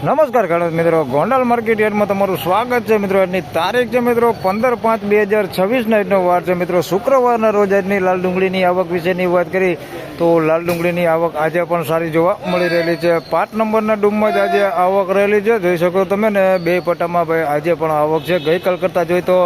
નમસ્કાર ખેડૂત મિત્રો, ગોંડલ માર્કેટ યાર્ડમાં તમારું સ્વાગત છે મિત્રો. આજની તારીખ છે મિત્રો 15/5/2026 વાર છે મિત્રો, શુક્રવારના રોજ આજની લાલ ડુંગળીની આવક વિશેની વાત કરી તો લાલ ડુંગળીની આવક આજે પણ સારી જોવા મળી રહેલી છે. 5 નંબરના ડૂમમાં જ આજે આવક રહેલી છે, જોઈ શકો તમે ને. 2 પટ્ટામાં ભાઈ આજે પણ આવક છે. ગઈકાલ કરતાં જોઈએ તો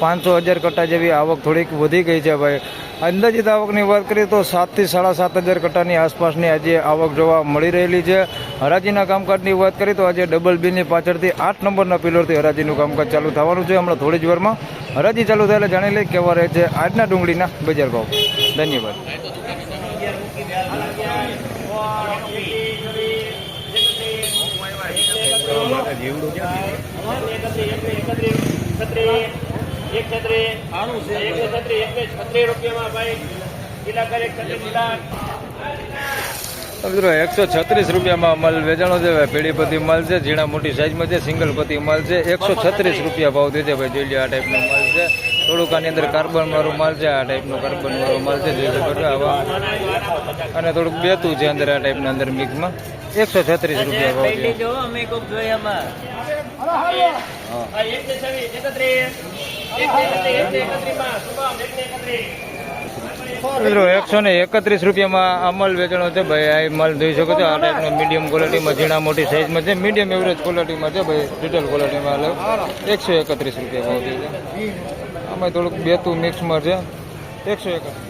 500,000 કટ્ટા જેવી આવક થોડીક વધી ગઈ છે ભાઈ. અંદાજિત આવકની વાત કરીએ તો 7,000 થી 7,500 કટ્ટાની આસપાસની આજે આવક જોવા મળી રહેલી છે. હરાજીના કામકાજની વાત કરીએ તો આજે ડબલ બીની પાછળથી 8 નંબરના પિલરથી હરાજીનું કામકાજ ચાલુ થવાનું છે. હમણાં થોડી જ વારમાં હરાજી ચાલુ થાય એટલે જાણી લઈએ કેવા રહે છે આજના ડુંગળીના બજાર ભાવ. ધન્યવાદ. મિત્રો 136 રૂપિયામાં માલ વેચાણો છે ભાઈ. પેઢીપતિ માલ છે, ઝીણા મોટી સાઈઝમાં છે, સિંગલ પતિ માલ છે. 136 રૂપિયા ભાવ થયો છે ભાઈ. જોઈ લો આ ટાઈપનો માલ છે. થોડુંક આની અંદર કાર્બન વાળો માલ છે. આ ટાઈપનો કાર્બન વાળો માલ છે, જોઈ શકો છો આવા. અને થોડુંક બેતું છે અંદર આ ટાઈપના અંદર મિક્સમાં. 136 રૂપિયા ભાવ છે. મિત્રો 131 રૂપિયામાં આ માલ વેચાણો છે ભાઈ. આ માલ જોઈ શકો છો આ ટાઈપનો મીડિયમ ક્વોલિટીમાં, ઝીણા મોટી સાઈઝમાં છે, મીડિયમ એવરેજ ક્વોલિટીમાં છે ભાઈ. રિટેલ ક્વોલિટીમાં 131 રૂપિયા ભાવ છે. આમાં થોડુંક બેતું મિક્સમાં છે. 131.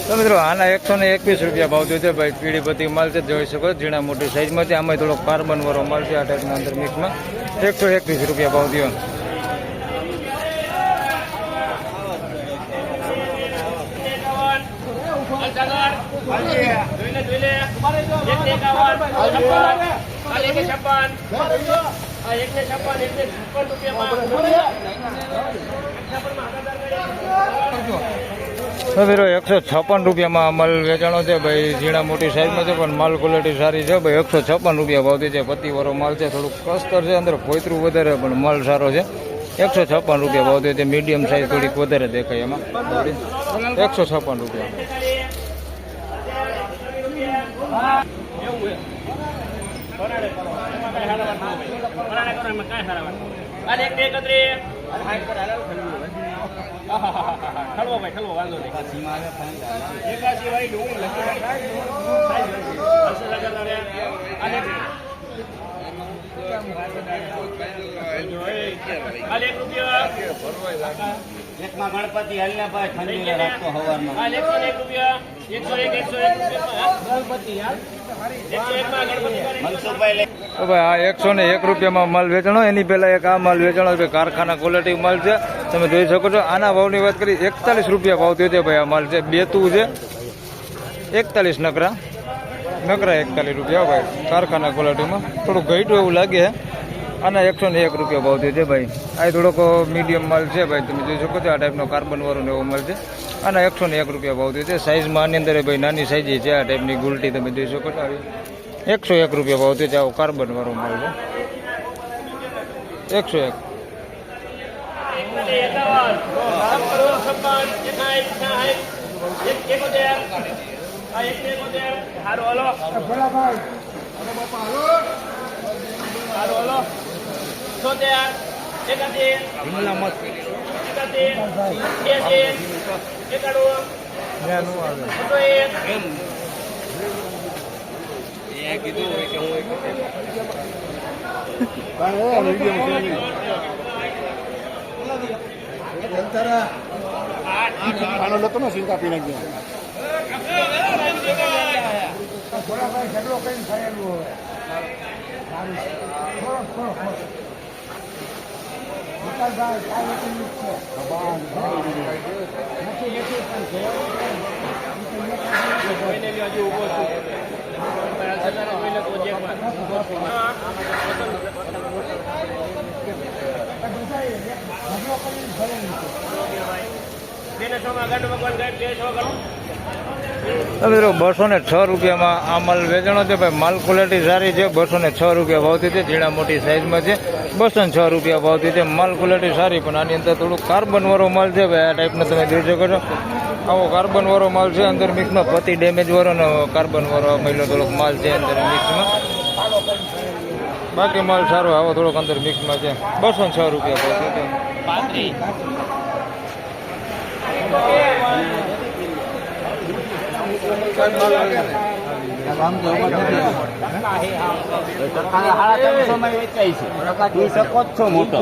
તો મિત્રો આના 121 રૂપિયા ભાવ થયો છે ભાઈ. પીળીપતિ માલ છે, જોઈ શકો ઝીણા મોટી સાઈઝમાં છે. આમાં થોડો કાર્બન વાળો માલ છે આ ટાઈપના અંદર મિક્સમાં. 121 રૂપિયા ભાવ થયો. મિત્રો 156 રૂપિયામાં માલ વેચાણો છે ભાઈ. ઝીણા મોટી સાઈઝમાં છે પણ માલ ક્વોલિટી સારી છે ભાઈ. 156 રૂપિયા ભાવથી છે. પતિવાળો માલ છે, થોડુંક કસ્તર છે, અંદર પોતરું વધારે પણ માલ સારો છે. 156 રૂપિયા ભાવથી છે. મીડિયમ સાઈઝ થોડીક વધારે દેખાય એમાં. 156 રૂપિયા. એકમાં ગણપતિ હાલના ભાઈ ઠંડી રાખતો હવારમાં. તો ભાઈ આ 101 રૂપિયામાં માલ વેચાણો. એની પહેલા એક આ માલ વેચાણો કારખાના ક્વોલિટી માલ છે, તમે જોઈ શકો છો. આના ભાવની વાત કરી 41 રૂપિયા ભાવ થયો છે ભાઈ. આ માલ છે બેતું છે. 41 નકરા 41 રૂપિયા ભાઈ. કારખાના ક્વોલિટીમાં થોડું ઘટ્યું એવું લાગે છે. આના 101 રૂપિયા ભાવ થયો છે ભાઈ. આ થોડોક મીડિયમ માલ છે ભાઈ, તમે જોઈ શકો છો. આ ટાઈપનો કાર્બન વાળો એવો માલ છે. આના 101 રૂપિયા ભાવ થયો છે. સાઈઝમાં આની અંદર ભાઈ નાની સાઈઝ છે. આ ટાઈપની ગુલટી તમે જોઈ શકો છો. 101 રૂપિયા ભાવ થયો છે. આવો કાર્બન વાળો માલ છે. 101. મિત્રો 206 રૂપિયામાં આ માલ વેચાણો છે ભાઈ. માલ ક્વોલિટી સારી છે. 206 રૂપિયા ભાવથી છે. ઝીણા મોટી સાઈઝમાં છે. 206 રૂપિયા ભાવથી છે. માલ ક્વોલિટી સારી, પણ આની અંદર થોડું કાર્બન વાળો માલ છે ભાઈ. આ ટાઈપનો તમે જોઈ શકો છો. આવો કાર્બન વાળો માલ છે. અંદર મિક્સમાં પતિ ડેમેજ વાળો ને કાર્બન વાળો મહિલો થોડોક માલ છે અંદર મિક્સમાં. બાકી માલ સારો આવો થોડોક અંદર મિક્સમાં છે. 206 રૂપિયા ભાવથી છે. મોટો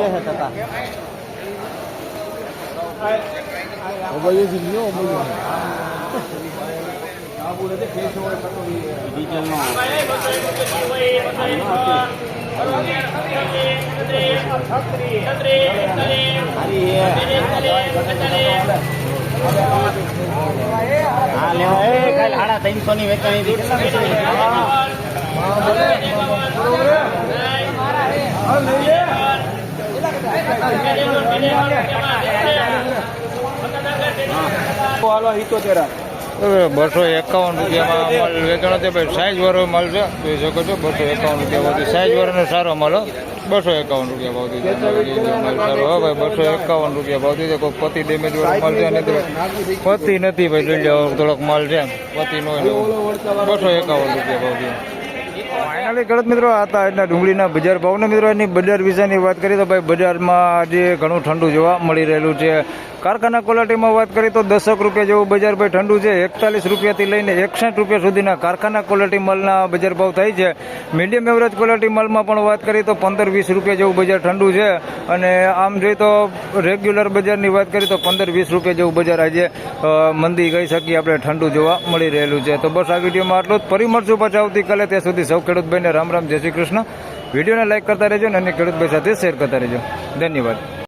હા લેવા કાલે 350 ની વેચાણી હવે 251 રૂપિયામાં માલ વેચાણો છે ભાઈ. સાઈઝ વાળો માલ છે, જોઈ શકો છો. 251 રૂપિયા ભાવથી સાઈઝ વાળાનો સારો માલ. 251 રૂપિયા ભાવથી છે માલ સારો. હા ભાઈ 251 રૂપિયા ભાવથી છે. કોઈ પતિ ડેમેજ વાળો માલ છે. અને પતિ નથી ભાઈ, જોઈ લો થોડોક માલ છે. પતિ નો 251 રૂપિયા ભાવથી. ફાઇનલી ખેડૂત મિત્રો આ હતા આજના ડુંગળીના બજાર ભાવના. મિત્રો એની બજાર વિશેની વાત કરીએ તો ભાઈ બજારમાં આજે ઘણું ઠંડુ જોવા મળી રહેલું છે. કારખાના ક્વોલિટીમાં વાત કરીએ તો 10 રૂપિયા જેવું બજાર ભાઈ ઠંડુ છે. 41 રૂપિયાથી લઈને 61 રૂપિયા સુધીના કારખાના ક્વોલિટી માલના બજાર ભાવ થાય છે. મીડિયમ એવરેજ ક્વોલિટી માલમાં પણ વાત કરીએ તો 15-20 રૂપિયા જેવું બજાર ઠંડુ છે. અને આમ જોઈએ તો રેગ્યુલર બજારની વાત કરીએ તો 15-20 રૂપિયા જેવું બજાર આજે મંદી કહી શકીએ આપણે ઠંડુ જોવા મળી રહેલું છે. તો બસ આ વિડીયોમાં આટલું જ. ફરી મળશું પાછા આવતીકાલે. ત્યાં સુધી સૌ ખેડૂતભાઈને રામ રામ, જય શ્રી કૃષ્ણ. વિડીયોને લાઈક કરતા રહેજો અને અન્ય ખેડૂતભાઈ સાથે શેર કરતા રહેજો. ધન્યવાદ.